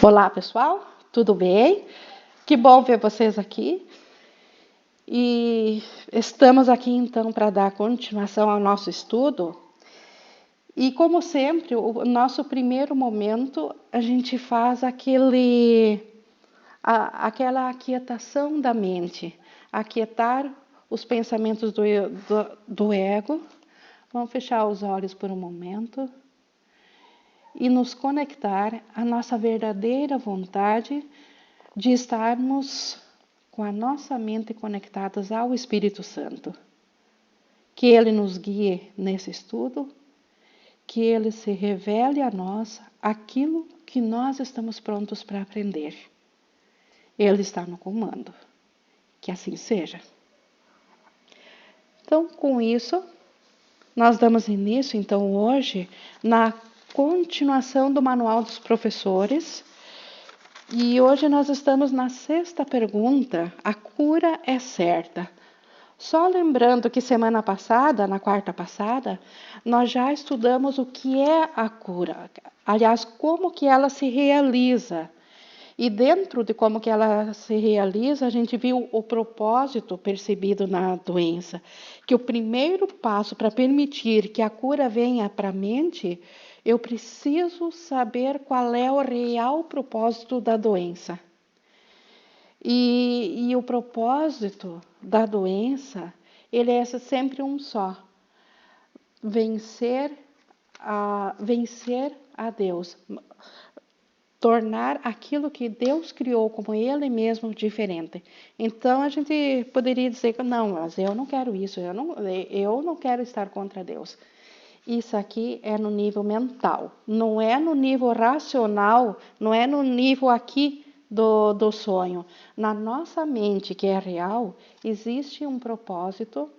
Olá, pessoal, tudo bem? Que bom ver vocês aqui. E estamos aqui então para dar continuação ao nosso estudo. E como sempre, o nosso primeiro momento, a gente faz aquela aquietação da mente, aquietar os pensamentos do ego. Vamos fechar os olhos por um momento e nos conectar à nossa verdadeira vontade de estarmos com a nossa mente conectadas ao Espírito Santo. Que Ele nos guie nesse estudo, que Ele se revele a nós aquilo que nós estamos prontos para aprender. Ele está no comando. Que assim seja. Então, com isso, nós damos início, então, hoje, na continuação do Manual dos Professores. E hoje nós estamos na 6ª pergunta, a cura é certa. Só lembrando que semana passada, na quarta passada, nós já estudamos o que é a cura. Aliás, como que ela se realiza. E dentro de como que ela se realiza, a gente viu o propósito percebido na doença. Que o primeiro passo para permitir que a cura venha para a mente, eu preciso saber qual é o real propósito da doença. E o propósito da doença, ele é sempre um só. Vencer a Deus. Tornar aquilo que Deus criou como Ele mesmo diferente. Então, a gente poderia dizer que não, mas eu não quero isso, eu não quero estar contra Deus. Isso aqui é no nível mental, não é no nível racional, não é no nível aqui do sonho. Na nossa mente, que é real, existe um propósito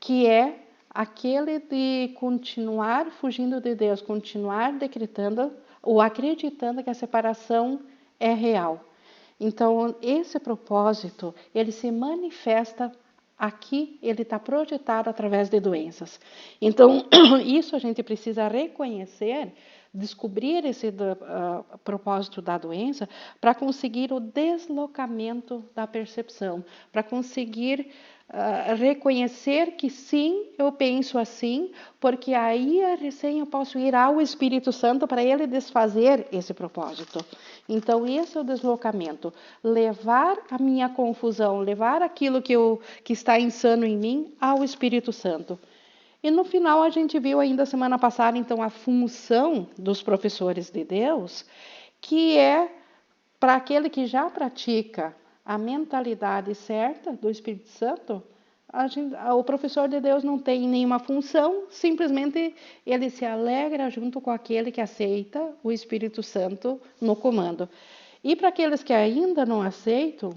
que é aquele de continuar fugindo de Deus, continuar decretando ou acreditando que a separação é real. Então, esse propósito, ele se manifesta aqui, ele está projetado através de doenças. Então, isso a gente precisa reconhecer, descobrir esse propósito da doença para conseguir o deslocamento da percepção, para conseguir reconhecer que sim, eu penso assim, porque aí recém eu posso ir ao Espírito Santo para ele desfazer esse propósito. Então, esse é o deslocamento. Levar a minha confusão, levar aquilo que está insano em mim ao Espírito Santo. E no final a gente viu ainda semana passada, então, a função dos professores de Deus, que é para aquele que já pratica a mentalidade certa do Espírito Santo, o professor de Deus não tem nenhuma função, simplesmente ele se alegra junto com aquele que aceita o Espírito Santo no comando. E para aqueles que ainda não aceitam,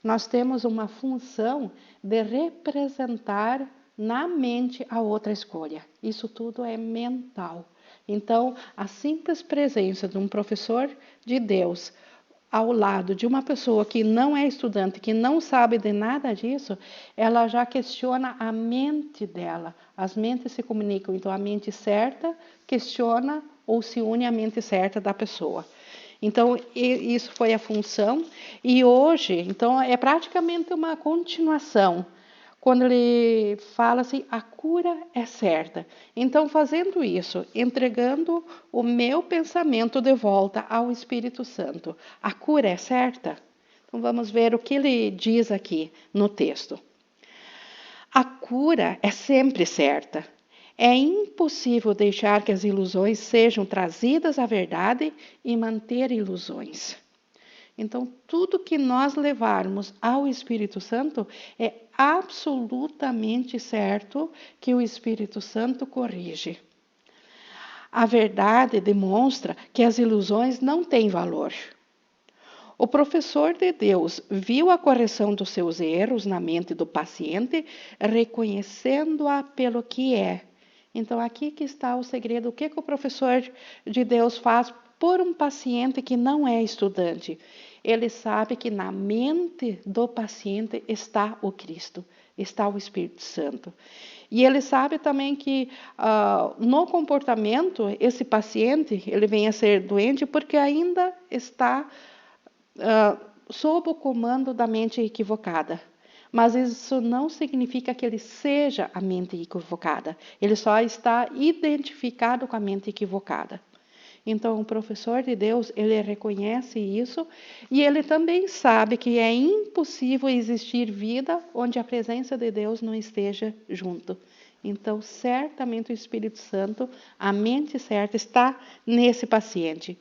nós temos uma função de representar na mente a outra escolha. Isso tudo é mental. Então, a simples presença de um professor de Deus ao lado de uma pessoa que não é estudante, que não sabe de nada disso, ela já questiona a mente dela. As mentes se comunicam, então a mente certa questiona ou se une à mente certa da pessoa. Então, isso foi a função. E hoje, então, é praticamente uma continuação. Quando ele fala assim, a cura é certa. Então, fazendo isso, entregando o meu pensamento de volta ao Espírito Santo, a cura é certa? Então, vamos ver o que ele diz aqui no texto. A cura é sempre certa. É impossível deixar que as ilusões sejam trazidas à verdade e manter ilusões. Então, tudo que nós levarmos ao Espírito Santo é absolutamente certo que o Espírito Santo corrige. A verdade demonstra que as ilusões não têm valor. O professor de Deus viu a correção dos seus erros na mente do paciente, reconhecendo-a pelo que é. Então, aqui que está o segredo. O que o professor de Deus faz por um paciente que não é estudante? Ele sabe que na mente do paciente está o Cristo, está o Espírito Santo. E ele sabe também que no comportamento, esse paciente, ele vem a ser doente porque ainda está sob o comando da mente equivocada. Mas isso não significa que ele seja a mente equivocada. Ele só está identificado com a mente equivocada. Então, o professor de Deus, ele reconhece isso e ele também sabe que é impossível existir vida onde a presença de Deus não esteja junto. Então, certamente o Espírito Santo, a mente certa, está nesse paciente.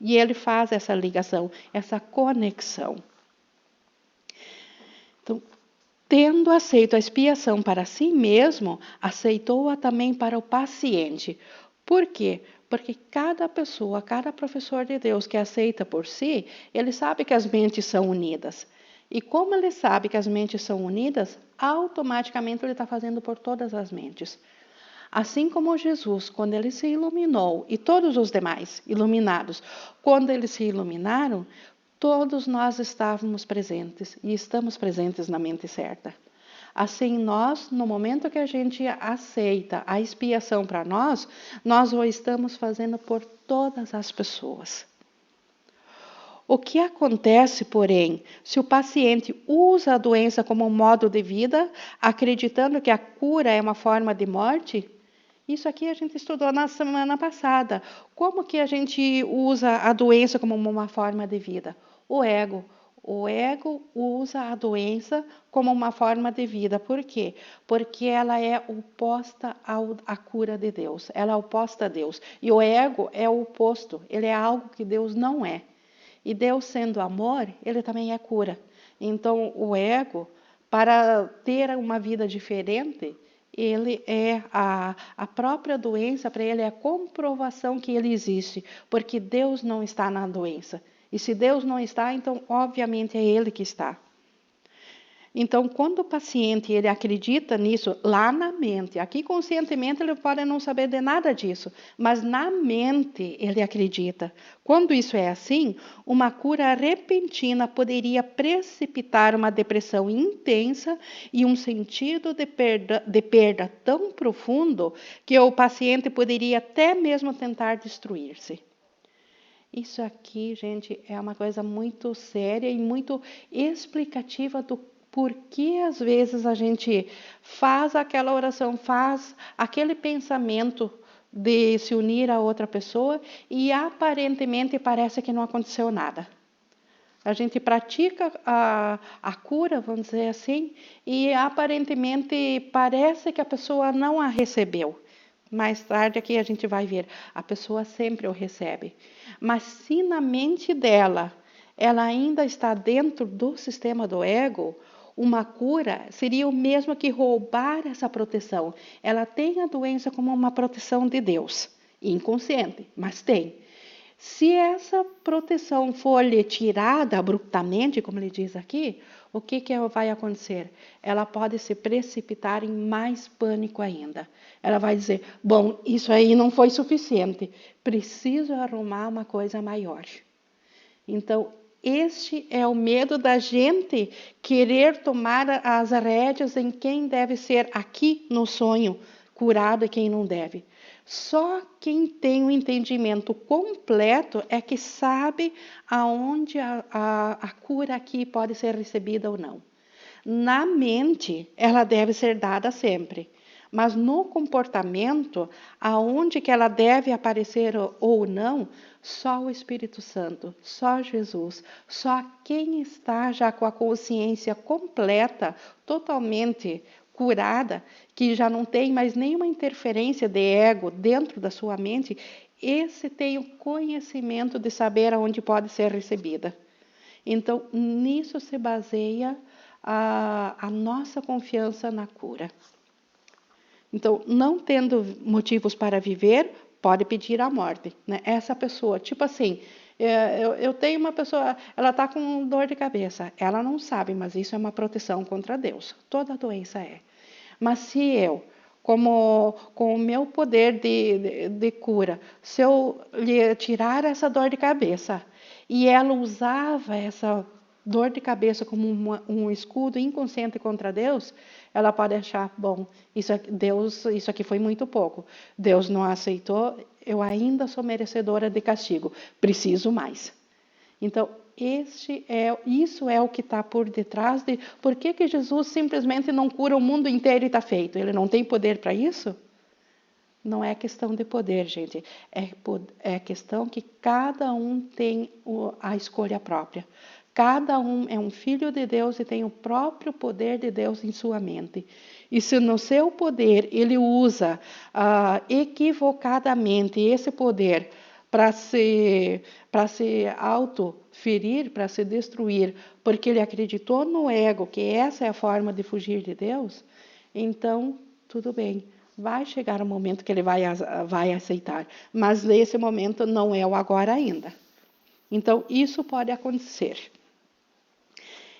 E ele faz essa ligação, essa conexão. Então, tendo aceito a expiação para si mesmo, aceitou-a também para o paciente. Por quê? Porque cada pessoa, cada professor de Deus que aceita por si, ele sabe que as mentes são unidas. E como ele sabe que as mentes são unidas, automaticamente ele está fazendo por todas as mentes. Assim como Jesus, quando ele se iluminou, e todos os demais iluminados, quando eles se iluminaram, todos nós estávamos presentes e estamos presentes na mente certa. Assim, nós, no momento que a gente aceita a expiação para nós o estamos fazendo por todas as pessoas. O que acontece, porém, se o paciente usa a doença como um modo de vida, acreditando que a cura é uma forma de morte? Isso aqui a gente estudou na semana passada. Como que a gente usa a doença como uma forma de vida? O ego. O ego usa a doença como uma forma de vida. Por quê? Porque ela é oposta à cura de Deus. Ela é oposta a Deus. E o ego é o oposto. Ele é algo que Deus não é. E Deus sendo amor, ele também é cura. Então, o ego, para ter uma vida diferente, ele é a própria doença, para ele é a comprovação que ele existe, porque Deus não está na doença. E se Deus não está, então obviamente é ele que está. Então, quando o paciente ele acredita nisso lá na mente, aqui conscientemente ele pode não saber de nada disso, mas na mente ele acredita. Quando isso é assim, uma cura repentina poderia precipitar uma depressão intensa e um sentido de perda tão profundo que o paciente poderia até mesmo tentar destruir-se. Isso aqui, gente, é uma coisa muito séria e muito explicativa do porquê às vezes a gente faz aquela oração, faz aquele pensamento de se unir a outra pessoa e aparentemente parece que não aconteceu nada. A gente pratica a cura, vamos dizer assim, e aparentemente parece que a pessoa não a recebeu. Mais tarde aqui a gente vai ver, a pessoa sempre o recebe. Mas se na mente dela, ela ainda está dentro do sistema do ego, uma cura seria o mesmo que roubar essa proteção. Ela tem a doença como uma proteção de Deus, inconsciente, mas tem. Se essa proteção for lhe tirada abruptamente, como ele diz aqui, o que vai acontecer? Ela pode se precipitar em mais pânico ainda. Ela vai dizer, bom, isso aí não foi suficiente, preciso arrumar uma coisa maior. Então, este é o medo da gente querer tomar as rédeas em quem deve ser aqui no sonho curado e quem não deve. Só quem tem o entendimento completo é que sabe aonde a cura aqui pode ser recebida ou não. Na mente, ela deve ser dada sempre. Mas no comportamento, aonde que ela deve aparecer ou não, só o Espírito Santo, só Jesus, só quem está já com a consciência completa, totalmente curada, que já não tem mais nenhuma interferência de ego dentro da sua mente, esse tem o conhecimento de saber aonde pode ser recebida. Então, nisso se baseia a nossa confiança na cura. Então, não tendo motivos para viver, pode pedir a morte. Né? Essa pessoa, tipo assim, eu tenho uma pessoa, ela está com dor de cabeça, ela não sabe, mas isso é uma proteção contra Deus. Toda doença é. Mas se eu, com o meu poder de cura, se eu lhe tirar essa dor de cabeça, e ela usava essa dor de cabeça como um escudo inconsciente contra Deus, ela pode achar, bom, isso aqui foi muito pouco. Deus não aceitou, eu ainda sou merecedora de castigo, preciso mais. Então, isso é o que está por detrás de por que Jesus simplesmente não cura o mundo inteiro e está feito. Ele não tem poder para isso? Não é questão de poder, gente. É questão que cada um tem a escolha própria. Cada um é um filho de Deus e tem o próprio poder de Deus em sua mente. E se no seu poder ele usa equivocadamente esse poder para se autoferir, para se destruir, porque ele acreditou no ego, que essa é a forma de fugir de Deus, então tudo bem. Vai chegar o momento que ele vai aceitar, mas nesse momento não é o agora ainda. Então, isso pode acontecer.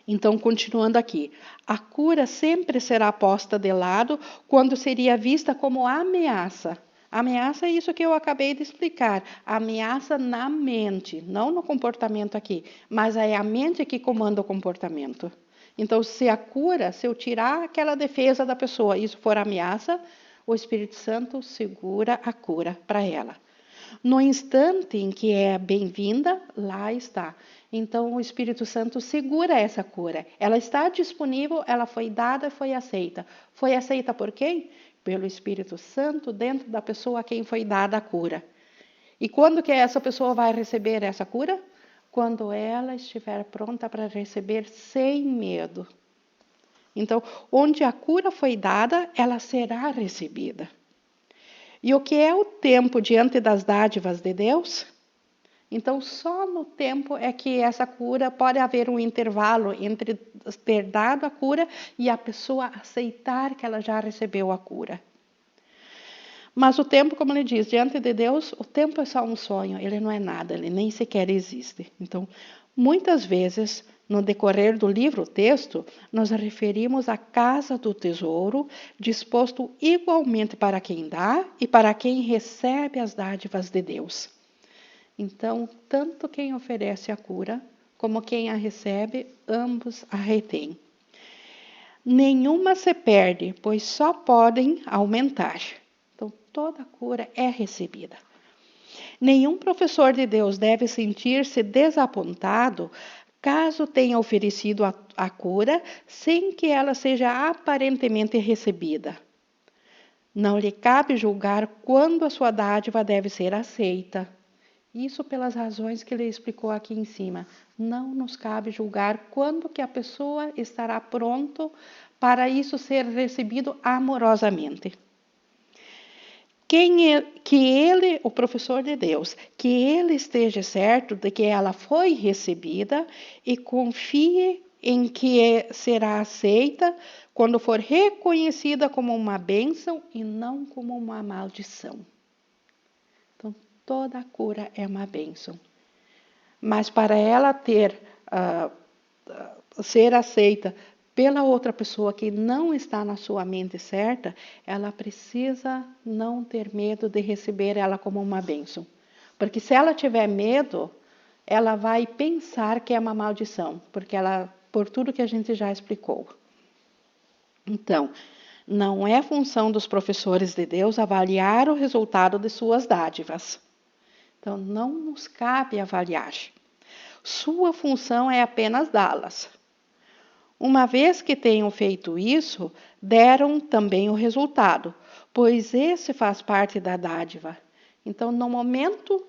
Então, continuando aqui, a cura sempre será posta de lado quando seria vista como ameaça. Ameaça é isso que eu acabei de explicar. Ameaça na mente, não no comportamento aqui, mas é a mente que comanda o comportamento. Então, se eu tirar aquela defesa da pessoa, isso for ameaça, o Espírito Santo segura a cura para ela. No instante em que é bem-vinda, lá está. Então, o Espírito Santo segura essa cura. Ela está disponível, ela foi dada, foi aceita. Foi aceita por quem? Pelo Espírito Santo dentro da pessoa a quem foi dada a cura. E quando que essa pessoa vai receber essa cura? Quando ela estiver pronta para receber sem medo. Então, onde a cura foi dada, ela será recebida. E o que é o tempo diante das dádivas de Deus? Então, só no tempo é que essa cura, pode haver um intervalo entre ter dado a cura e a pessoa aceitar que ela já recebeu a cura. Mas o tempo, como ele diz, diante de Deus, o tempo é só um sonho, ele não é nada, ele nem sequer existe. Então, muitas vezes, no decorrer do livro-texto, nos referimos à casa do tesouro, disposto igualmente para quem dá e para quem recebe as dádivas de Deus. Então, tanto quem oferece a cura, como quem a recebe, ambos a retêm. Nenhuma se perde, pois só podem aumentar. Então, toda cura é recebida. Nenhum professor de Deus deve sentir-se desapontado caso tenha oferecido a cura sem que ela seja aparentemente recebida. Não lhe cabe julgar quando a sua dádiva deve ser aceita. Isso pelas razões que ele explicou aqui em cima. Não nos cabe julgar quando que a pessoa estará pronto para isso ser recebido amorosamente. O professor de Deus, que ele esteja certo de que ela foi recebida e confie em que será aceita quando for reconhecida como uma bênção e não como uma maldição. Então, toda cura é uma bênção. Mas para ela ser aceita pela outra pessoa que não está na sua mente certa, ela precisa não ter medo de receber ela como uma bênção. Porque se ela tiver medo, ela vai pensar que é uma maldição, por tudo que a gente já explicou. Então, não é função dos professores de Deus avaliar o resultado de suas dádivas. Então, não nos cabe avaliar. Sua função é apenas dá-las. Uma vez que tenham feito isso, deram também o resultado, pois esse faz parte da dádiva. Então, no momento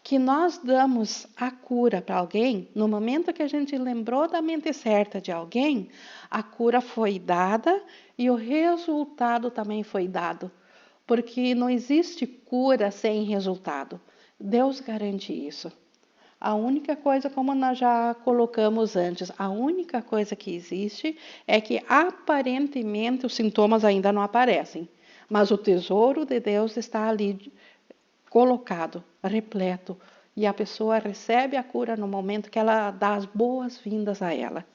que nós damos a cura para alguém, no momento que a gente lembrou da mente certa de alguém, a cura foi dada e o resultado também foi dado. Porque não existe cura sem resultado. Deus garante isso. A única coisa, como nós já colocamos antes, a única coisa que existe é que aparentemente os sintomas ainda não aparecem, mas o tesouro de Deus está ali colocado, repleto, e a pessoa recebe a cura no momento que ela dá as boas-vindas a ela.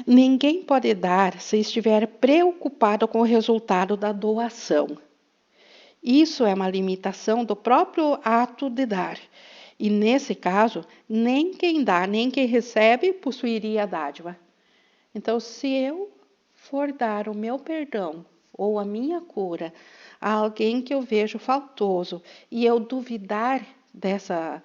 Ninguém pode dar se estiver preocupado com o resultado da doação. Isso é uma limitação do próprio ato de dar. E nesse caso, nem quem dá, nem quem recebe possuiria a dádiva. Então, se eu for dar o meu perdão ou a minha cura a alguém que eu vejo faltoso e eu duvidar dessa,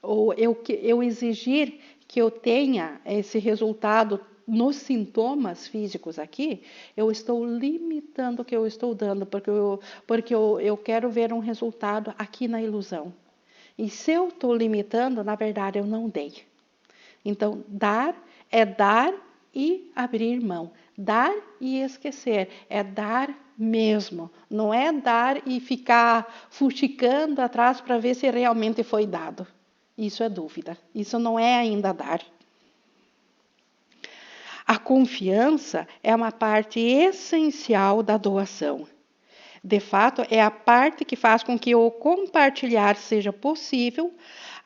ou eu exigir que eu tenha esse resultado nos sintomas físicos aqui, eu estou limitando o que eu estou dando, porque eu quero ver um resultado aqui na ilusão. E se eu estou limitando, na verdade eu não dei. Então, dar é dar e abrir mão. Dar e esquecer é dar mesmo. Não é dar e ficar fuxicando atrás para ver se realmente foi dado. Isso é dúvida. Isso não é ainda dar. A confiança é uma parte essencial da doação. De fato, é a parte que faz com que o compartilhar seja possível,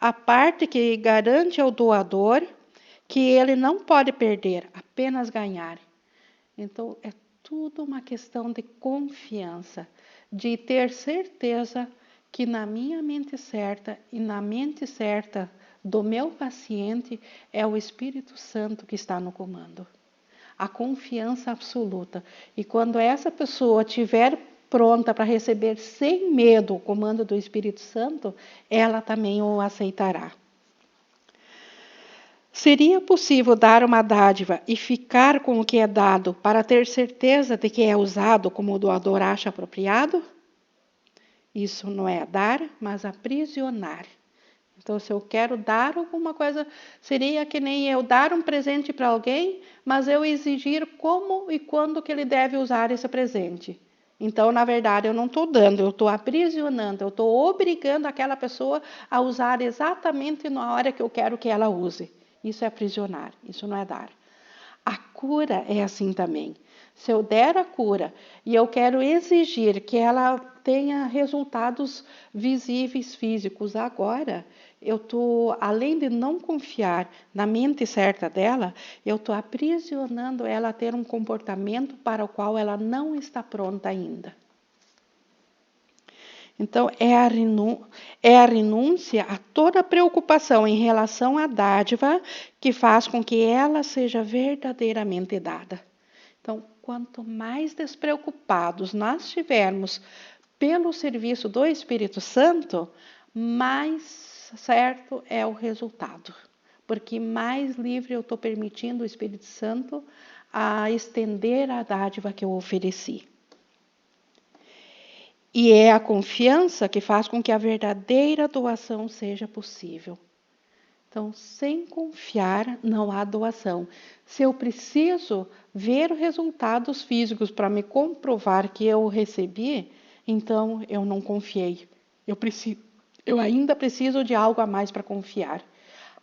a parte que garante ao doador que ele não pode perder, apenas ganhar. Então, é tudo uma questão de confiança, de ter certeza que na minha mente certa e na mente certa do meu paciente é o Espírito Santo que está no comando. A confiança absoluta. E quando essa pessoa estiver pronta para receber sem medo o comando do Espírito Santo, ela também o aceitará. Seria possível dar uma dádiva e ficar com o que é dado para ter certeza de que é usado como o doador acha apropriado? Isso não é dar, mas aprisionar. Então, se eu quero dar alguma coisa, seria que nem eu dar um presente para alguém, mas eu exigir como e quando que ele deve usar esse presente. Então, na verdade, eu não estou dando, eu estou aprisionando, eu estou obrigando aquela pessoa a usar exatamente na hora que eu quero que ela use. Isso é aprisionar, isso não é dar. A cura é assim também. Se eu der a cura e eu quero exigir que ela tenha resultados visíveis físicos agora, eu estou, além de não confiar na mente certa dela, eu estou aprisionando ela a ter um comportamento para o qual ela não está pronta ainda. Então, é a renúncia a toda preocupação em relação à dádiva que faz com que ela seja verdadeiramente dada. Então, quanto mais despreocupados nós estivermos pelo serviço do Espírito Santo, mais certo é o resultado. Porque mais livre eu estou permitindo o Espírito Santo a estender a dádiva que eu ofereci. E é a confiança que faz com que a verdadeira doação seja possível. Então, sem confiar, não há doação. Se eu preciso ver resultados físicos para me comprovar que eu recebi, então eu não confiei. Eu ainda preciso de algo a mais para confiar.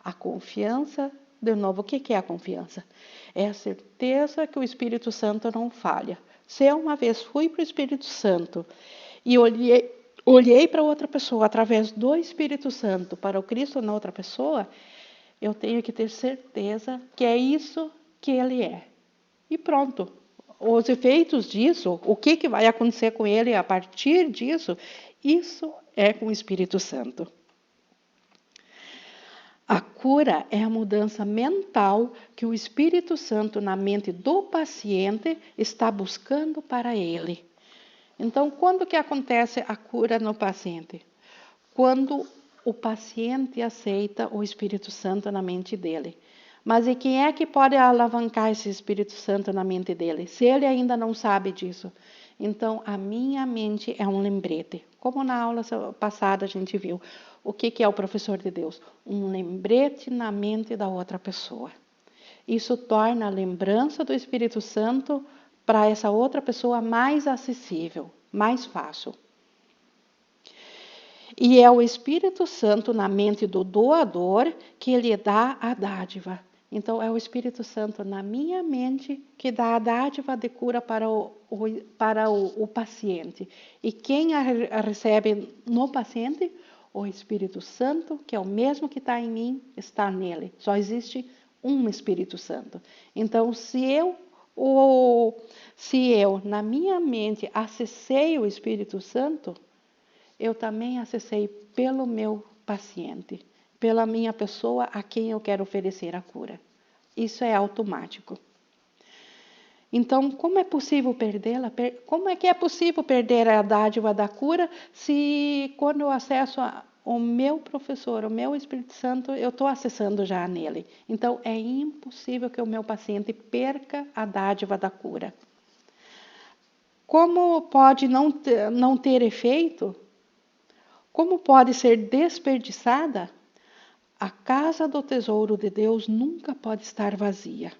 A confiança, de novo, o que é a confiança? É a certeza que o Espírito Santo não falha. Se eu uma vez fui para o Espírito Santo e olhei para outra pessoa através do Espírito Santo, para o Cristo na outra pessoa, eu tenho que ter certeza que é isso que ele é. E pronto. Os efeitos disso, o que vai acontecer com ele a partir disso, isso é com o Espírito Santo. A cura é a mudança mental que o Espírito Santo na mente do paciente está buscando para ele. Então, quando que acontece a cura no paciente? Quando o paciente aceita o Espírito Santo na mente dele. Mas e quem é que pode alavancar esse Espírito Santo na mente dele? Se ele ainda não sabe disso. Então, a minha mente é um lembrete. Como na aula passada a gente viu. O que é o professor de Deus? Um lembrete na mente da outra pessoa. Isso torna a lembrança do Espírito Santo para essa outra pessoa mais acessível, mais fácil. E é o Espírito Santo na mente do doador que lhe dá a dádiva. Então, é o Espírito Santo na minha mente que dá a dádiva de cura para o paciente. E quem a recebe no paciente? O Espírito Santo, que é o mesmo que está em mim, está nele. Só existe um Espírito Santo. Então, se eu, na minha mente, acessei o Espírito Santo, eu também acessei pelo meu paciente, pela minha pessoa a quem eu quero oferecer a cura. Isso é automático. Então, como é possível perdê-la? Como é que é possível perder a dádiva da cura se quando eu acesso o meu professor, o meu Espírito Santo, eu estou acessando já nele? Então, é impossível que o meu paciente perca a dádiva da cura. Como pode não ter efeito? Como pode ser desperdiçada? A casa do tesouro de Deus nunca pode estar vazia.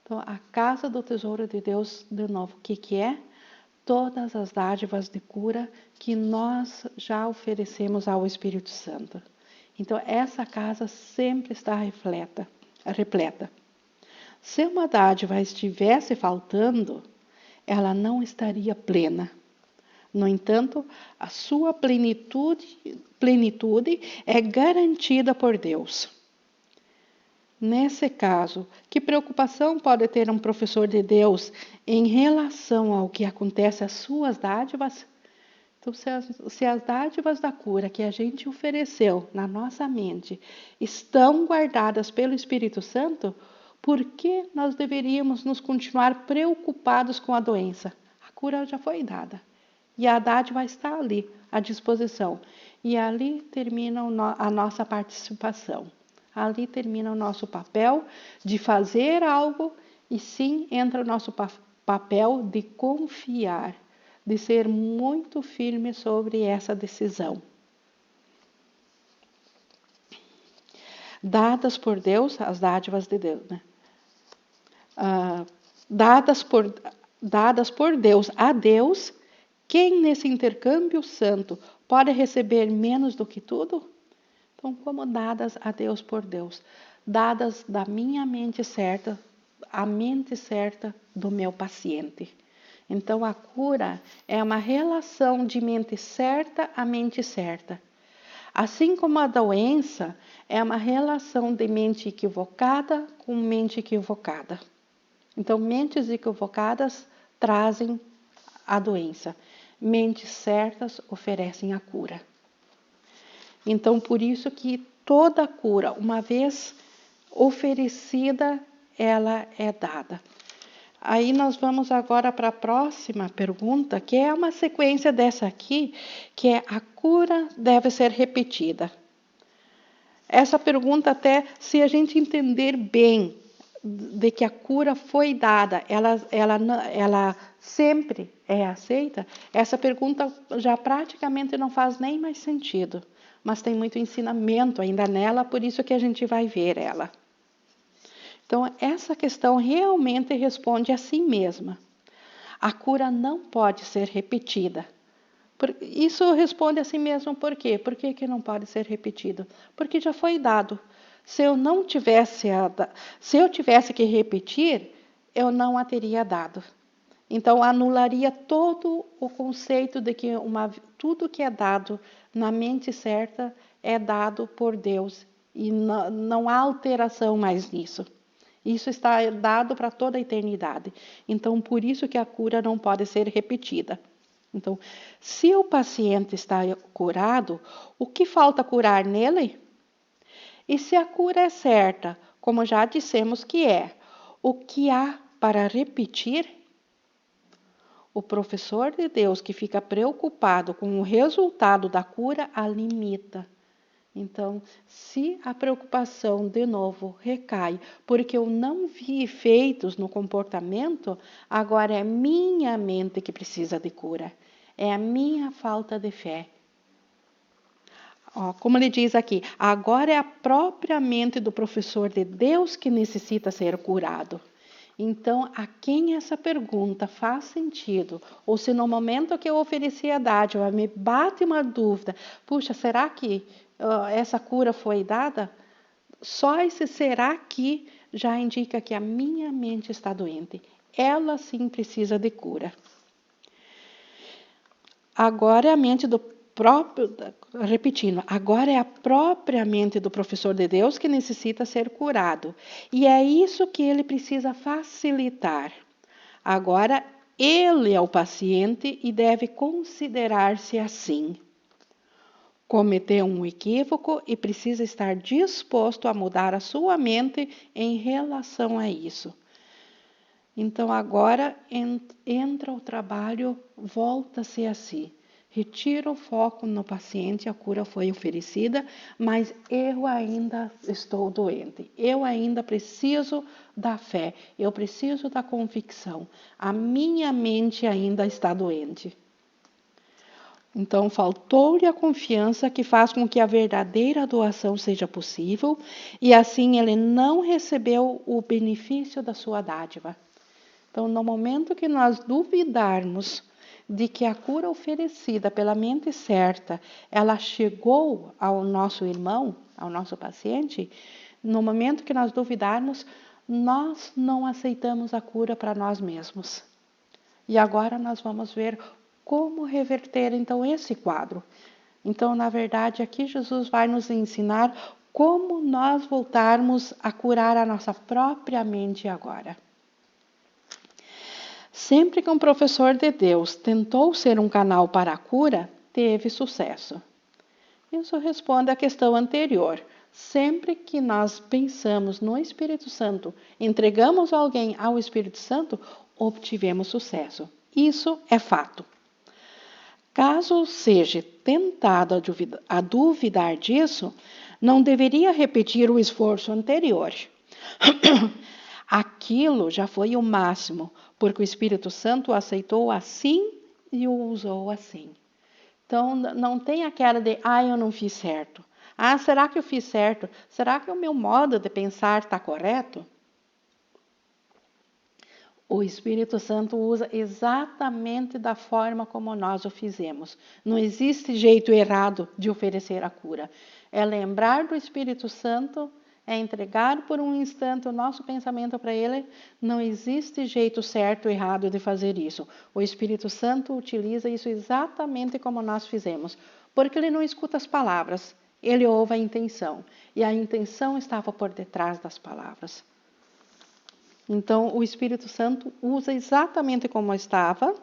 Então, a casa do tesouro de Deus, de novo, o que é? Todas as dádivas de cura que nós já oferecemos ao Espírito Santo. Então, essa casa sempre está repleta. Se uma dádiva estivesse faltando, ela não estaria plena. No entanto, a sua plenitude é garantida por Deus. Nesse caso, que preocupação pode ter um professor de Deus em relação ao que acontece às suas dádivas? Então, se as dádivas da cura que a gente ofereceu na nossa mente estão guardadas pelo Espírito Santo, por que nós deveríamos nos continuar preocupados com a doença? A cura já foi dada e a dádiva está ali, à disposição. E ali termina a nossa participação. Ali termina o nosso papel de fazer algo e sim entra o nosso papel de confiar, de ser muito firme sobre essa decisão. Dadas por Deus, as dádivas de Deus, né? Dadas por Deus a Deus, quem nesse intercâmbio santo pode receber menos do que tudo? Então, como dadas a Deus por Deus, dadas da minha mente certa, a mente certa do meu paciente. Então, a cura é uma relação de mente certa a mente certa. Assim como a doença é uma relação de mente equivocada com mente equivocada. Então, mentes equivocadas trazem a doença. Mentes certas oferecem a cura. Então, por isso que toda cura, uma vez oferecida, ela é dada. Aí nós vamos agora para a próxima pergunta, que é uma sequência dessa aqui, que é a cura deve ser repetida. Essa pergunta até, se a gente entender bem de que a cura foi dada, ela sempre é aceita, essa pergunta já praticamente não faz nem mais sentido. Mas tem muito ensinamento ainda nela, por isso que a gente vai ver ela. Então, essa questão realmente responde a si mesma. A cura não pode ser repetida. Isso responde a si mesmo por quê? Por que não pode ser repetido? Porque já foi dado. Se eu tivesse que repetir, eu não a teria dado. Então, anularia todo o conceito de que tudo que é dado na mente certa é dado por Deus e não há alteração mais nisso. Isso está dado para toda a eternidade. Então, por isso que a cura não pode ser repetida. Então, se o paciente está curado, o que falta curar nele? E se a cura é certa, como já dissemos que é, o que há para repetir? O professor de Deus que fica preocupado com o resultado da cura a limita. Então, se a preocupação, de novo, recai porque eu não vi efeitos no comportamento, agora é minha mente que precisa de cura. É a minha falta de fé. Como ele diz aqui, agora é a própria mente do professor de Deus que necessita ser curado. Então, a quem essa pergunta faz sentido, ou se no momento que eu ofereci a dádiva me bate uma dúvida, puxa, será que essa cura foi dada? Só esse será que já indica que a minha mente está doente. Ela sim precisa de cura. Agora é a mente do próprio, repetindo, agora é a própria mente do professor de Deus que necessita ser curado. E é isso que ele precisa facilitar. Agora, ele é o paciente e deve considerar-se assim. Cometeu um equívoco e precisa estar disposto a mudar a sua mente em relação a isso. Então agora entra o trabalho, volta-se a si. Retira o foco no paciente, a cura foi oferecida, mas eu ainda estou doente. Eu ainda preciso da fé, eu preciso da convicção. A minha mente ainda está doente. Então, faltou-lhe a confiança que faz com que a verdadeira doação seja possível, e assim ele não recebeu o benefício da sua dádiva. Então, no momento que nós duvidarmos de que a cura oferecida pela mente certa, ela chegou ao nosso irmão, ao nosso paciente, no momento que nós duvidarmos, nós não aceitamos a cura para nós mesmos. E agora nós vamos ver como reverter então esse quadro. Então, na verdade, aqui Jesus vai nos ensinar como nós voltarmos a curar a nossa própria mente agora. Sempre que um professor de Deus tentou ser um canal para a cura, teve sucesso. Isso responde à questão anterior. Sempre que nós pensamos no Espírito Santo, entregamos alguém ao Espírito Santo, obtivemos sucesso. Isso é fato. Caso seja tentado a duvidar disso, não deveria repetir o esforço anterior. Aquilo já foi o máximo, porque o Espírito Santo o aceitou assim e o usou assim. Então, não tem aquela de, eu não fiz certo. Será que eu fiz certo? Será que o meu modo de pensar está correto? O Espírito Santo usa exatamente da forma como nós o fizemos. Não existe jeito errado de oferecer a cura. É lembrar do Espírito Santo, é entregar por um instante o nosso pensamento para Ele. Não existe jeito certo ou errado de fazer isso. O Espírito Santo utiliza isso exatamente como nós fizemos. Porque Ele não escuta as palavras, Ele ouve a intenção. E a intenção estava por detrás das palavras. Então, o Espírito Santo usa exatamente como estava.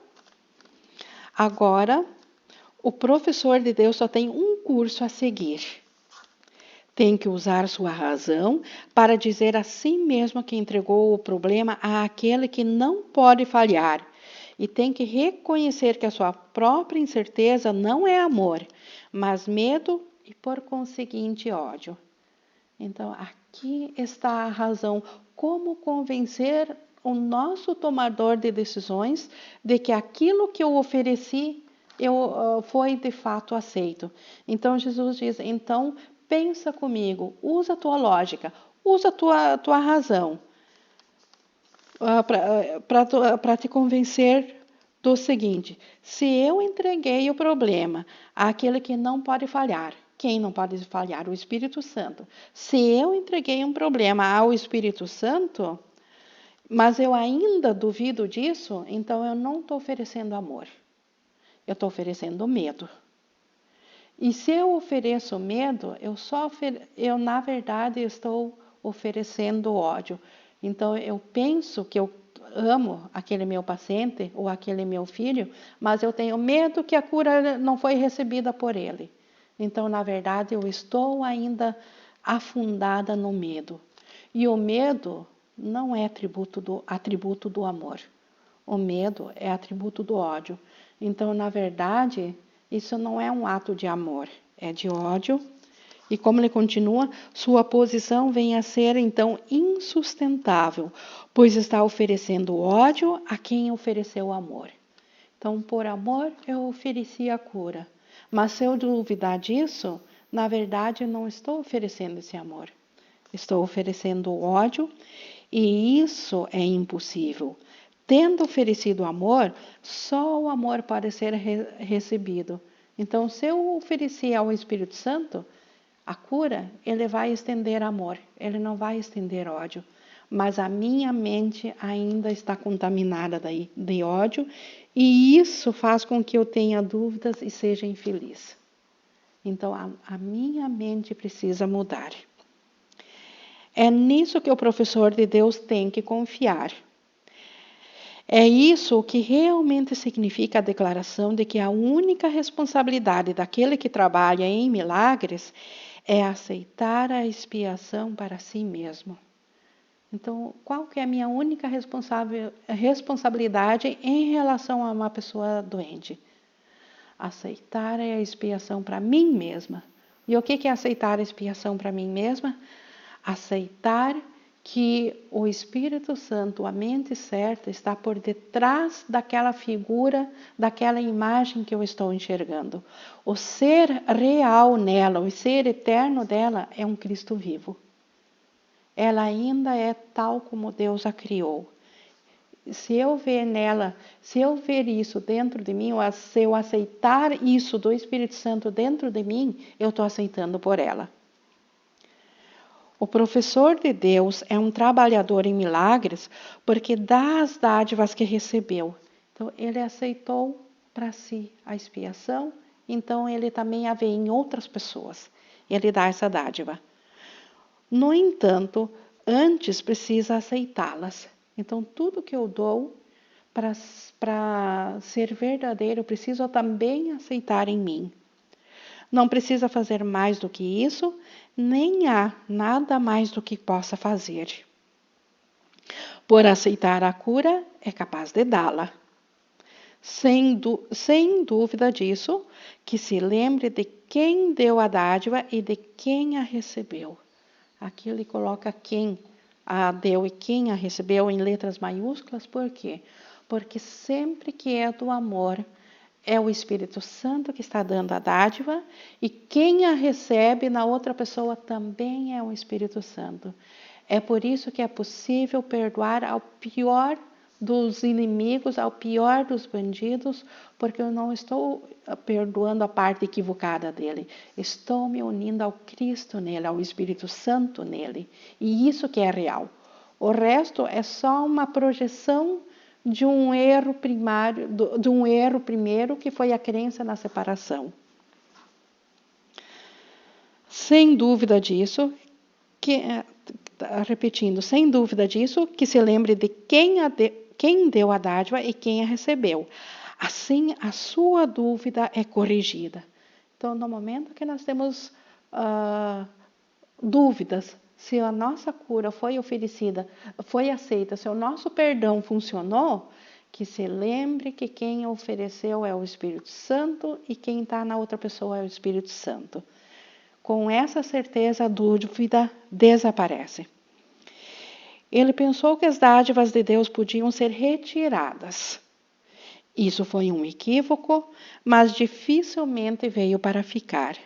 Agora, o professor de Deus só tem um curso a seguir. Tem que usar sua razão para dizer a si mesmo que entregou o problema àquele que não pode falhar. E tem que reconhecer que a sua própria incerteza não é amor, mas medo e, por conseguinte, ódio. Então, aqui está a razão. Como convencer o nosso tomador de decisões de que aquilo que eu ofereci foi de fato aceito. Então, Jesus diz, então, pensa comigo, usa a tua lógica, usa a tua razão para te convencer do seguinte: se eu entreguei o problema àquele que não pode falhar, quem não pode falhar? O Espírito Santo. Se eu entreguei um problema ao Espírito Santo, mas eu ainda duvido disso, então eu não estou oferecendo amor. Eu estou oferecendo medo. E se eu ofereço medo, eu na verdade estou oferecendo ódio. Então eu penso que eu amo aquele meu paciente ou aquele meu filho, mas eu tenho medo que a cura não foi recebida por ele. Então, na verdade, eu estou ainda afundada no medo. E o medo não é atributo do amor. O medo é atributo do ódio. Então, na verdade, isso não é um ato de amor, é de ódio. E como ele continua, sua posição vem a ser, então, insustentável, pois está oferecendo ódio a quem ofereceu amor. Então, por amor, eu ofereci a cura. Mas se eu duvidar disso, na verdade, eu não estou oferecendo esse amor. Estou oferecendo ódio e isso é impossível. Tendo oferecido amor, só o amor pode ser recebido. Então, se eu oferecer ao Espírito Santo a cura, ele vai estender amor, ele não vai estender ódio. Mas a minha mente ainda está contaminada de ódio e isso faz com que eu tenha dúvidas e seja infeliz. Então, a minha mente precisa mudar. É nisso que o professor de Deus tem que confiar. É isso que realmente significa a declaração de que a única responsabilidade daquele que trabalha em milagres é aceitar a expiação para si mesmo. Então, qual que é a minha única responsabilidade em relação a uma pessoa doente? Aceitar a expiação para mim mesma. E o que é aceitar a expiação para mim mesma? Aceitar que o Espírito Santo, a mente certa, está por detrás daquela figura, daquela imagem que eu estou enxergando. O ser real nela, o ser eterno dela é um Cristo vivo. Ela ainda é tal como Deus a criou. Se eu ver nela, se eu ver isso dentro de mim, ou se eu aceitar isso do Espírito Santo dentro de mim, eu estou aceitando por ela. O professor de Deus é um trabalhador em milagres porque dá as dádivas que recebeu. Então, ele aceitou para si a expiação, então ele também a vê em outras pessoas. Ele dá essa dádiva. No entanto, antes precisa aceitá-las. Então, tudo que eu dou para ser verdadeiro, eu preciso também aceitar em mim. Não precisa fazer mais do que isso, nem há nada mais do que possa fazer. Por aceitar a cura, é capaz de dá-la. Sem dúvida disso, que se lembre de quem deu a dádiva e de quem a recebeu. Aqui ele coloca quem a deu e quem a recebeu em letras maiúsculas, por quê? Porque sempre que é do amor, é o Espírito Santo que está dando a dádiva e quem a recebe na outra pessoa também é o Espírito Santo. É por isso que é possível perdoar ao pior dos inimigos, ao pior dos bandidos, porque eu não estou perdoando a parte equivocada dele. Estou me unindo ao Cristo nele, ao Espírito Santo nele. E isso que é real. O resto é só uma projeção de um erro primário, de um erro primeiro, que foi a crença na separação. Sem dúvida disso, repetindo, sem dúvida disso, que se lembre de quem deu a dádiva e quem a recebeu. Assim, a sua dúvida é corrigida. Então, no momento que nós temos dúvidas, se a nossa cura foi oferecida, foi aceita, se o nosso perdão funcionou, que se lembre que quem ofereceu é o Espírito Santo e quem está na outra pessoa é o Espírito Santo. Com essa certeza, a dúvida desaparece. Ele pensou que as dádivas de Deus podiam ser retiradas. Isso foi um equívoco, mas dificilmente veio para ficar.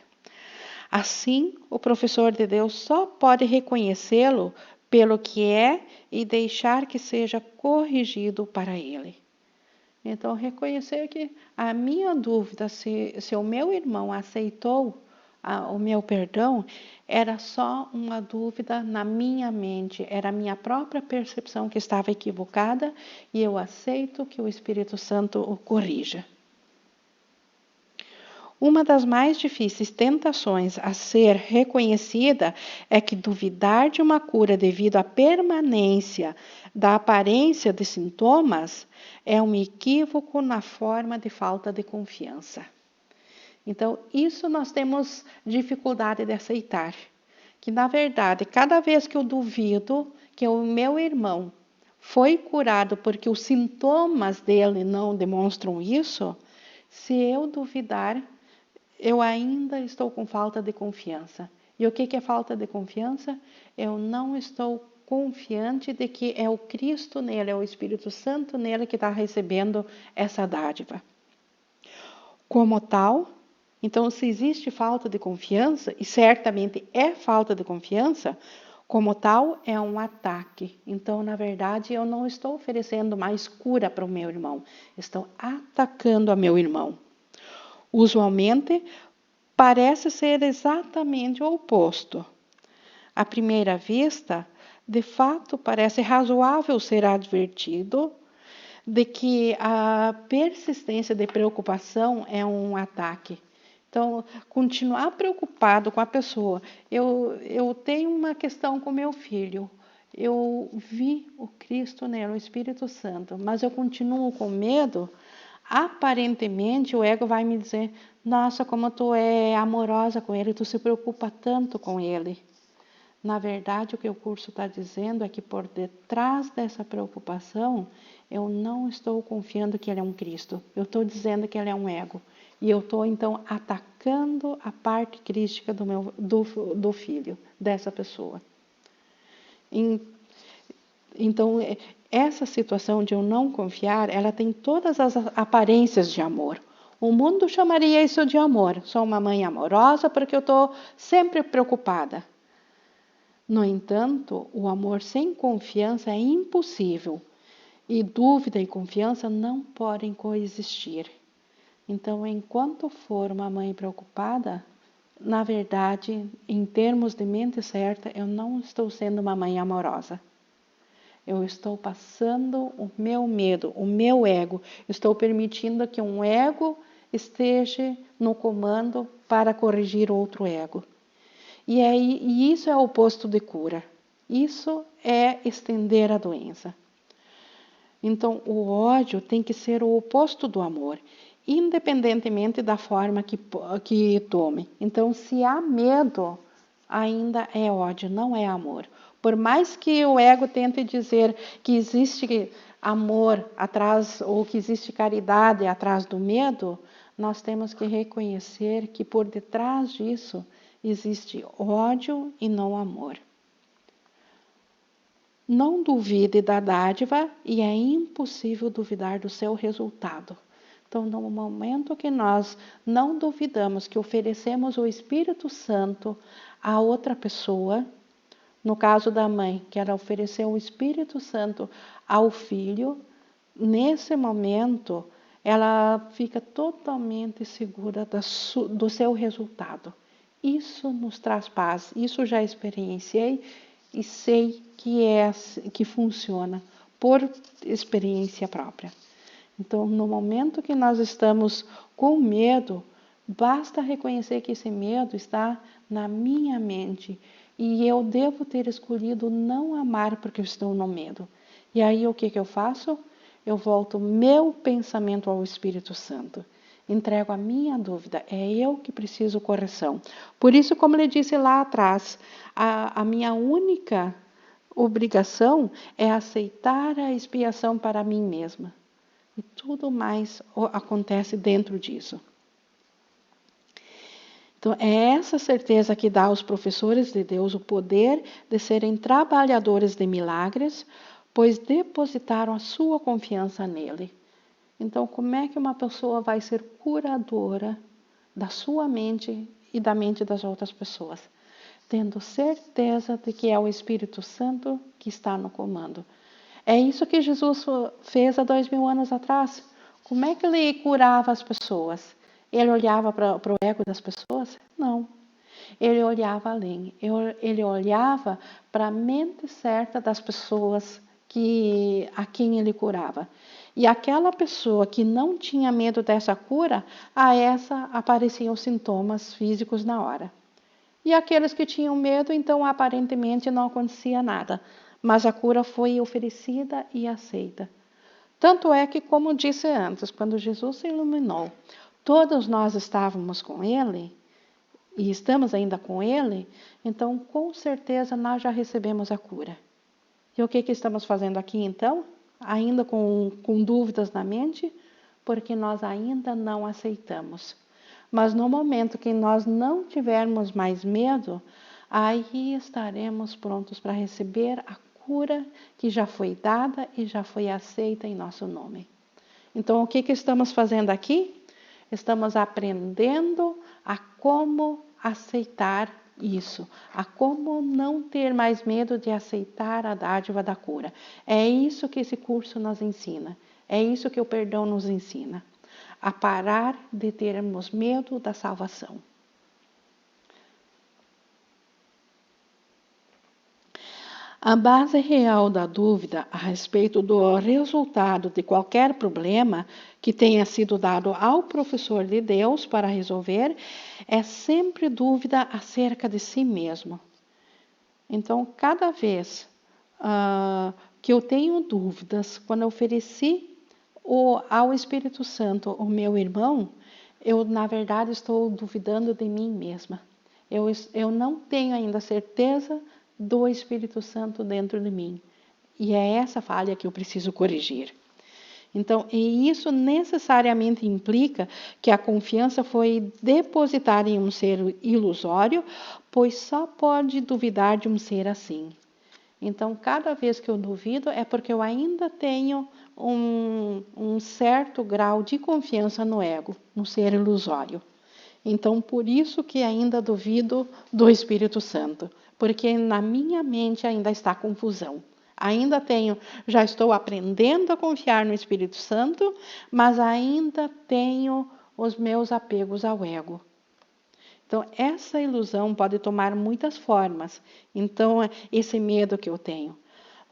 Assim, o professor de Deus só pode reconhecê-lo pelo que é e deixar que seja corrigido para ele. Então, reconhecer que a minha dúvida se o meu irmão aceitou o meu perdão era só uma dúvida na minha mente, era a minha própria percepção que estava equivocada e eu aceito que o Espírito Santo o corrija. Uma das mais difíceis tentações a ser reconhecida é que duvidar de uma cura devido à permanência da aparência de sintomas é um equívoco na forma de falta de confiança. Então, isso nós temos dificuldade de aceitar. Que, na verdade, cada vez que eu duvido que o meu irmão foi curado porque os sintomas dele não demonstram isso, se eu duvidar, eu ainda estou com falta de confiança. E o que é falta de confiança? Eu não estou confiante de que é o Cristo nele, é o Espírito Santo nele que está recebendo essa dádiva. Como tal, então, se existe falta de confiança, e certamente é falta de confiança, como tal, é um ataque. Então, na verdade, eu não estou oferecendo mais cura para o meu irmão, estou atacando a meu irmão. Usualmente, parece ser exatamente o oposto. À primeira vista, de fato, parece razoável ser advertido de que a persistência de preocupação é um ataque. Então, continuar preocupado com a pessoa. Eu tenho uma questão com meu filho. Eu vi o Cristo nele, o Espírito Santo, mas eu continuo com medo. Aparentemente, o ego vai me dizer: nossa, como tu é amorosa com ele, tu se preocupa tanto com ele. Na verdade, o que o curso está dizendo é que por detrás dessa preocupação, eu não estou confiando que ele é um Cristo. Eu estou dizendo que ele é um ego. E eu estou, então, atacando a parte crística do filho, dessa pessoa. Então, essa situação de eu não confiar, ela tem todas as aparências de amor. O mundo chamaria isso de amor. Sou uma mãe amorosa porque eu estou sempre preocupada. No entanto, o amor sem confiança é impossível. E dúvida e confiança não podem coexistir. Então, enquanto for uma mãe preocupada, na verdade, em termos de mente certa, eu não estou sendo uma mãe amorosa. Eu estou passando o meu medo, o meu ego. Estou permitindo que um ego esteja no comando para corrigir outro ego. E isso é o oposto de cura. Isso é estender a doença. Então, o ódio tem que ser o oposto do amor, independentemente da forma que tome. Então, se há medo, ainda é ódio, não é amor. Por mais que o ego tente dizer que existe amor atrás, ou que existe caridade atrás do medo, nós temos que reconhecer que por detrás disso existe ódio e não amor. Não duvide da dádiva e é impossível duvidar do seu resultado. Então, no momento que nós não duvidamos que oferecemos o Espírito Santo a outra pessoa, no caso da mãe, que ela ofereceu o Espírito Santo ao filho, nesse momento ela fica totalmente segura do seu resultado. Isso nos traz paz, isso já experienciei e sei que funciona por experiência própria. Então, no momento que nós estamos com medo, basta reconhecer que esse medo está na minha mente e eu devo ter escolhido não amar porque eu estou no medo. E aí o que eu faço? Eu volto meu pensamento ao Espírito Santo. Entrego a minha dúvida, é eu que preciso correção. Por isso, como ele disse lá atrás, a minha única obrigação é aceitar a expiação para mim mesma. E tudo mais acontece dentro disso. Então, é essa certeza que dá aos professores de Deus o poder de serem trabalhadores de milagres, pois depositaram a sua confiança nele. Então, como é que uma pessoa vai ser curadora da sua mente e da mente das outras pessoas? Tendo certeza de que é o Espírito Santo que está no comando. É isso que Jesus fez há 2000 anos atrás. Como é que ele curava as pessoas? Ele olhava para o ego das pessoas? Não. Ele olhava além. Ele olhava para a mente certa das pessoas a quem ele curava. E aquela pessoa que não tinha medo dessa cura, a essa apareciam sintomas físicos na hora. E aqueles que tinham medo, então aparentemente não acontecia nada. Mas a cura foi oferecida e aceita. Tanto é que, como disse antes, quando Jesus se iluminou, todos nós estávamos com Ele, e estamos ainda com Ele, então com certeza nós já recebemos a cura. E o que estamos fazendo aqui então? Ainda com dúvidas na mente? Porque nós ainda não aceitamos. Mas no momento que nós não tivermos mais medo, aí estaremos prontos para receber a cura que já foi dada e já foi aceita em nosso nome. Então, o que estamos fazendo aqui? Estamos aprendendo a como aceitar isso, a como não ter mais medo de aceitar a dádiva da cura. É isso que esse curso nos ensina, é isso que o perdão nos ensina, a parar de termos medo da salvação. A base real da dúvida a respeito do resultado de qualquer problema que tenha sido dado ao professor de Deus para resolver é sempre dúvida acerca de si mesmo. Então, cada vez que eu tenho dúvidas, quando eu ofereci ao Espírito Santo o meu irmão, eu, na verdade, estou duvidando de mim mesma. Eu não tenho ainda certeza do Espírito Santo dentro de mim. E é essa falha que eu preciso corrigir. Então, e isso necessariamente implica que a confiança foi depositada em um ser ilusório, pois só pode duvidar de um ser assim. Então, cada vez que eu duvido é porque eu ainda tenho um certo grau de confiança no ego, no ser ilusório. Então, por isso que ainda duvido do Espírito Santo, porque na minha mente ainda está confusão. Já estou aprendendo a confiar no Espírito Santo, mas ainda tenho os meus apegos ao ego. Então, essa ilusão pode tomar muitas formas. Então, esse medo que eu tenho.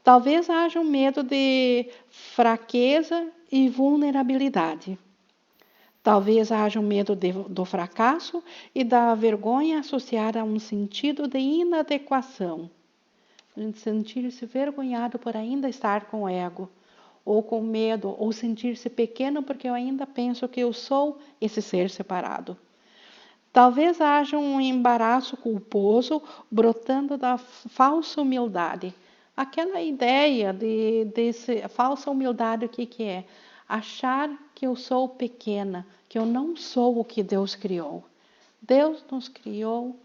Talvez haja um medo de fraqueza e vulnerabilidade. Talvez haja um medo do fracasso e da vergonha associada a um sentido de inadequação. Sentir-se vergonhado por ainda estar com o ego, ou com medo, ou sentir-se pequeno porque eu ainda penso que eu sou esse ser separado. Talvez haja um embaraço culposo brotando da falsa humildade. Aquela ideia desse falsa humildade, o que é? Achar que eu sou pequena, que eu não sou o que Deus criou. Deus nos criou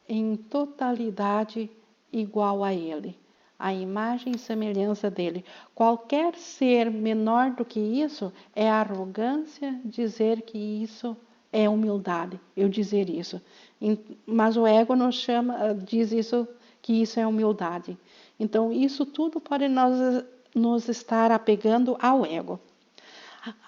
em totalidade igual a Ele, a imagem e semelhança dele. Qualquer ser menor do que isso é arrogância dizer que isso é humildade, eu dizer isso. Mas o ego diz isso, que isso é humildade. Então, isso tudo pode nos estar apegando ao ego.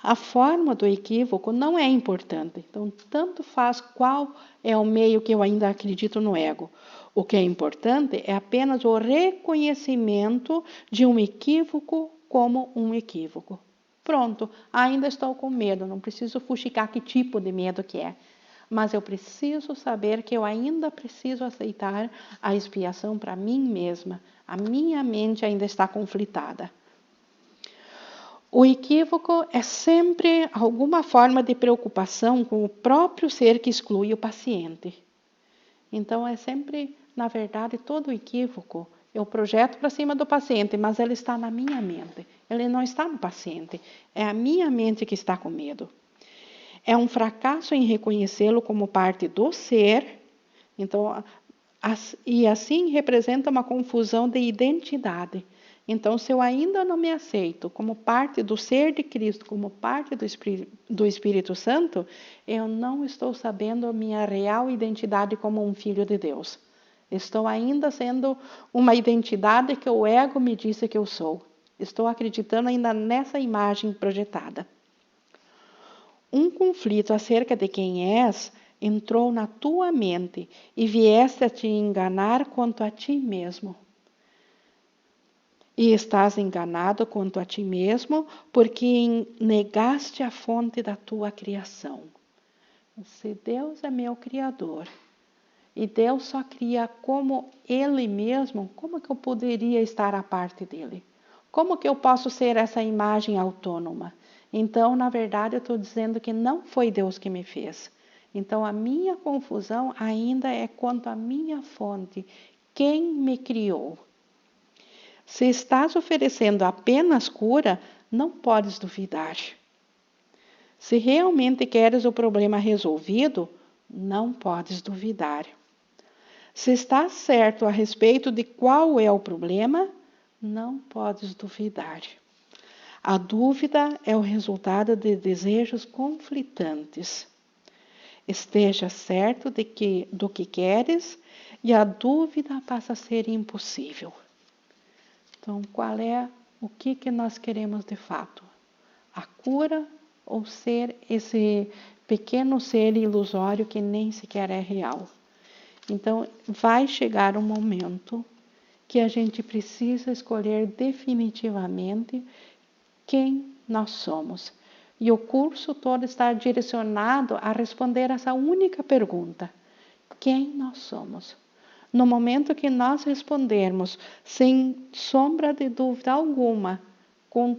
A forma do equívoco não é importante. Então, tanto faz qual é o meio que eu ainda acredito no ego. O que é importante é apenas o reconhecimento de um equívoco como um equívoco. Pronto, ainda estou com medo, não preciso fuxicar que tipo de medo que é. Mas eu preciso saber que eu ainda preciso aceitar a expiação para mim mesma. A minha mente ainda está conflitada. O equívoco é sempre alguma forma de preocupação com o próprio ser que exclui o paciente. Então, é sempre, na verdade, todo equívoco eu projeto para cima do paciente, mas ele está na minha mente. Ele não está no paciente. É a minha mente que está com medo. É um fracasso em reconhecê-lo como parte do ser. Então, e assim representa uma confusão de identidade. Então, se eu ainda não me aceito como parte do ser de Cristo, como parte do Espírito Santo, eu não estou sabendo a minha real identidade como um filho de Deus. Estou ainda sendo uma identidade que o ego me disse que eu sou. Estou acreditando ainda nessa imagem projetada. Um conflito acerca de quem és entrou na tua mente e vieste a te enganar quanto a ti mesmo. E estás enganado quanto a ti mesmo, porque negaste a fonte da tua criação. Se Deus é meu Criador, e Deus só cria como Ele mesmo, como que eu poderia estar à parte dEle? Como que eu posso ser essa imagem autônoma? Então, na verdade, eu estou dizendo que não foi Deus que me fez. Então, a minha confusão ainda é quanto à minha fonte, quem me criou. Se estás oferecendo apenas cura, não podes duvidar. Se realmente queres o problema resolvido, não podes duvidar. Se estás certo a respeito de qual é o problema, não podes duvidar. A dúvida é o resultado de desejos conflitantes. Esteja certo do que queres e a dúvida passa a ser impossível. Então, o que nós queremos de fato? A cura ou ser esse pequeno ser ilusório que nem sequer é real? Então, vai chegar um momento que a gente precisa escolher definitivamente quem nós somos. E o curso todo está direcionado a responder essa única pergunta: quem nós somos? No momento que nós respondermos sem sombra de dúvida alguma, com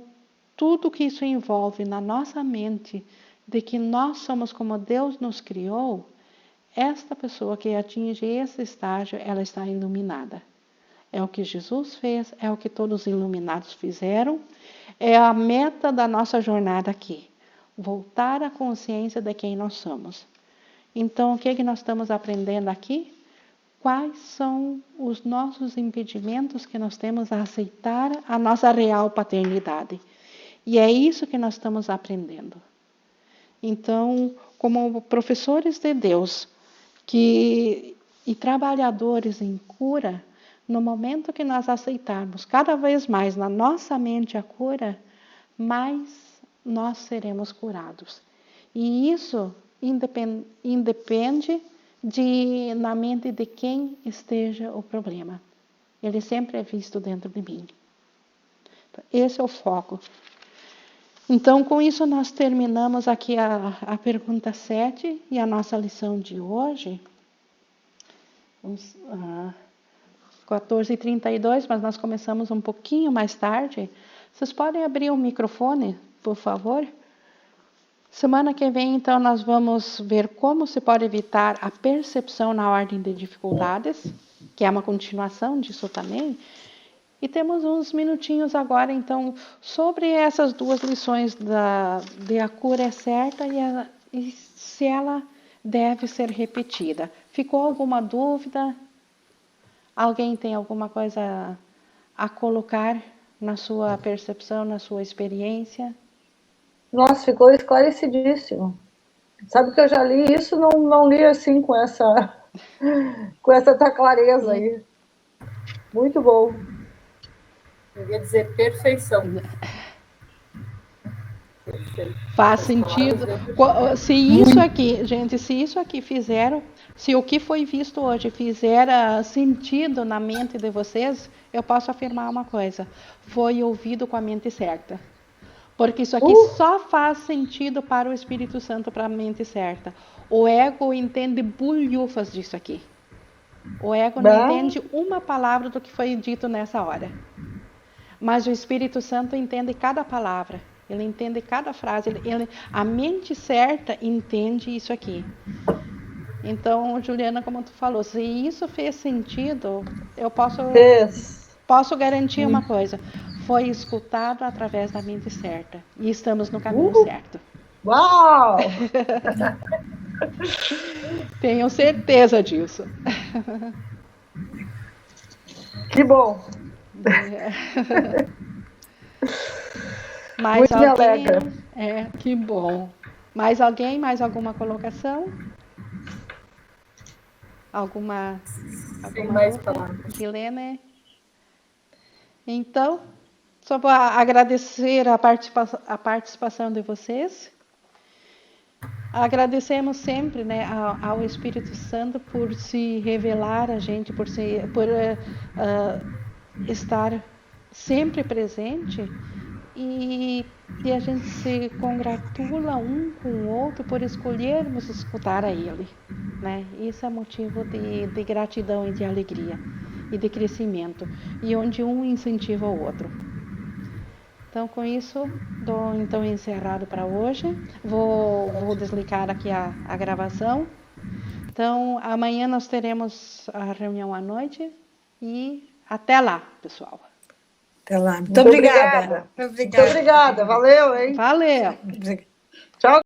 tudo que isso envolve na nossa mente, de que nós somos como Deus nos criou, esta pessoa que atinge esse estágio, ela está iluminada. É o que Jesus fez, é o que todos os iluminados fizeram, é a meta da nossa jornada aqui. Voltar à consciência de quem nós somos. Então, o que é que nós estamos aprendendo aqui? Quais são os nossos impedimentos que nós temos a aceitar a nossa real paternidade? E é isso que nós estamos aprendendo. Então, como professores de Deus e trabalhadores em cura, no momento que nós aceitarmos cada vez mais na nossa mente a cura, mais nós seremos curados. E isso independe na mente de quem esteja o problema. Ele sempre é visto dentro de mim. Esse é o foco. Então, com isso, nós terminamos aqui a pergunta 7 e a nossa lição de hoje. 14h32, mas nós começamos um pouquinho mais tarde. Vocês podem abrir o microfone, por favor? Semana que vem, então, nós vamos ver como se pode evitar a percepção na ordem de dificuldades, que é uma continuação disso também. E temos uns minutinhos agora, então, sobre essas duas lições de a cura é certa e se ela deve ser repetida. Ficou alguma dúvida? Alguém tem alguma coisa a colocar na sua percepção, na sua experiência? Nossa, ficou esclarecidíssimo. Sabe que eu já li isso, não li assim com essa clareza aí. Muito bom. Eu ia dizer perfeição. Faz sentido. Se isso aqui, gente, se isso aqui fizeram, se o que foi visto hoje fizer sentido na mente de vocês, eu posso afirmar uma coisa: foi ouvido com a mente certa. Porque isso aqui só faz sentido para o Espírito Santo, para a mente certa. O ego entende bulhufas disso aqui. O ego não entende uma palavra do que foi dito nessa hora. Mas o Espírito Santo entende cada palavra. Ele entende cada frase. A mente certa entende isso aqui. Então, Juliana, como tu falou, se isso fez sentido, eu posso garantir uma coisa. Foi escutado através da mente certa. E estamos no caminho certo. Uau! Tenho certeza disso. Que bom! Mais muito me alegra. Que bom. Mais alguém? Mais alguma colocação? Alguma mais palavras. Helene? Então, só para agradecer a participação de vocês. Agradecemos sempre, né, ao Espírito Santo por se revelar a gente, por estar sempre presente e a gente se congratula um com o outro por escolhermos escutar a Ele, né? Isso é motivo de gratidão e de alegria e de crescimento, e onde um incentiva o outro. Então, com isso, dou então encerrado para hoje. Vou desligar aqui a gravação. Então, amanhã nós teremos a reunião à noite e até lá, pessoal. Até lá. Muito obrigada. Muito obrigada. Valeu, hein? Valeu.